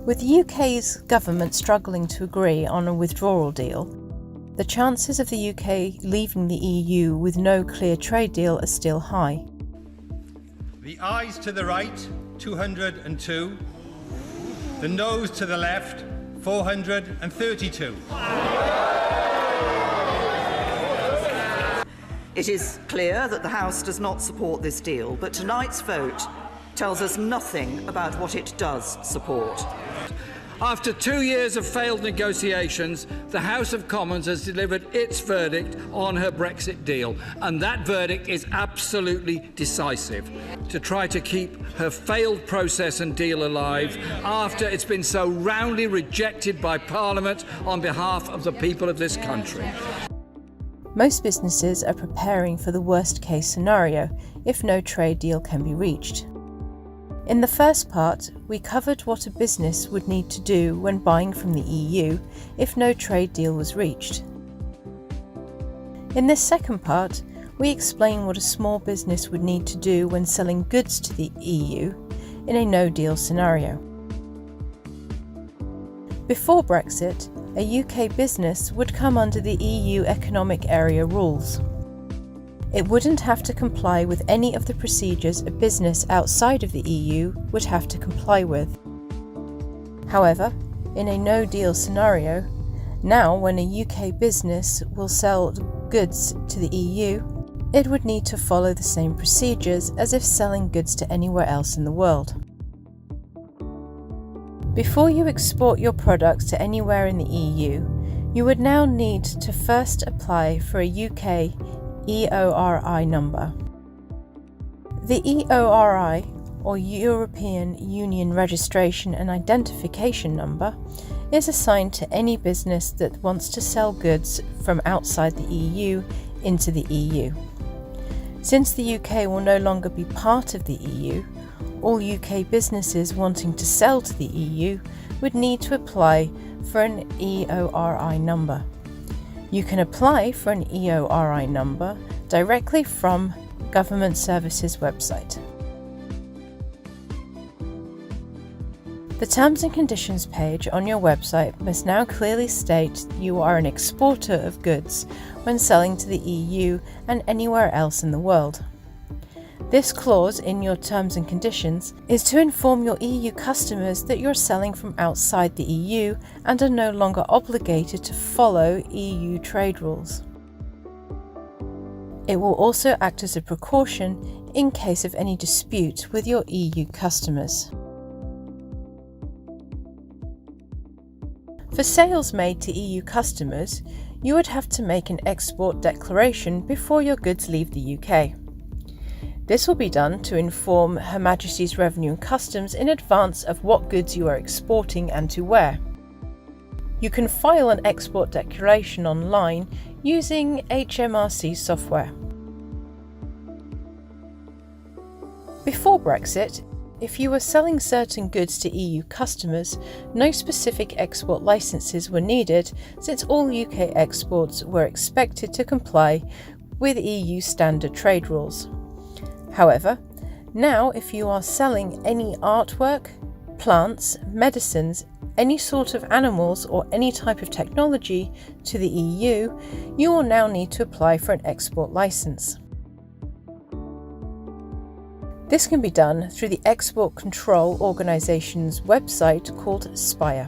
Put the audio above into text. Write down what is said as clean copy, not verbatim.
With the UK's government struggling to agree on a withdrawal deal, the chances of the UK leaving the EU with no clear trade deal are still high. The ayes to the right, 202. The noes to the left, 432. It is clear that the House does not support this deal, but tonight's vote tells us nothing about what it does support. After 2 years of failed negotiations, the House of Commons has delivered its verdict on her Brexit deal, and that verdict is absolutely decisive. To try to keep her failed process and deal alive after it's been so roundly rejected by Parliament on behalf of the people of this country. Most businesses are preparing for the worst-case scenario if no trade deal can be reached. In the first part, we covered what a business would need to do when buying from the EU if no trade deal was reached. In this second part, we explain what a small business would need to do when selling goods to the EU in a no-deal scenario. Before Brexit, a UK business would come under the EU Economic Area rules. It wouldn't have to comply with any of the procedures a business outside of the EU would have to comply with. However, in a no-deal scenario, now when a UK business will sell goods to the EU, it would need to follow the same procedures as if selling goods to anywhere else in the world. Before you export your products to anywhere in the EU, you would now need to first apply for a UK EORI number. The EORI, or European Union Registration and Identification Number, is assigned to any business that wants to sell goods from outside the EU into the EU. Since the UK will no longer be part of the EU, all UK businesses wanting to sell to the EU would need to apply for an EORI number. You can apply for an EORI number directly from Government Services website. The Terms and Conditions page on your website must now clearly state you are an exporter of goods when selling to the EU and anywhere else in the world. This clause in your terms and conditions is to inform your EU customers that you're selling from outside the EU and are no longer obligated to follow EU trade rules. It will also act as a precaution in case of any dispute with your EU customers. For sales made to EU customers, you would have to make an export declaration before your goods leave the UK. This will be done to inform Her Majesty's Revenue and Customs in advance of what goods you are exporting and to where. You can file an export declaration online using HMRC software. Before Brexit, if you were selling certain goods to EU customers, no specific export licences were needed since all UK exports were expected to comply with EU standard trade rules. However, now if you are selling any artwork, plants, medicines, any sort of animals or any type of technology to the EU, you will now need to apply for an export licence. This can be done through the Export Control Organisation's website called SPIRE.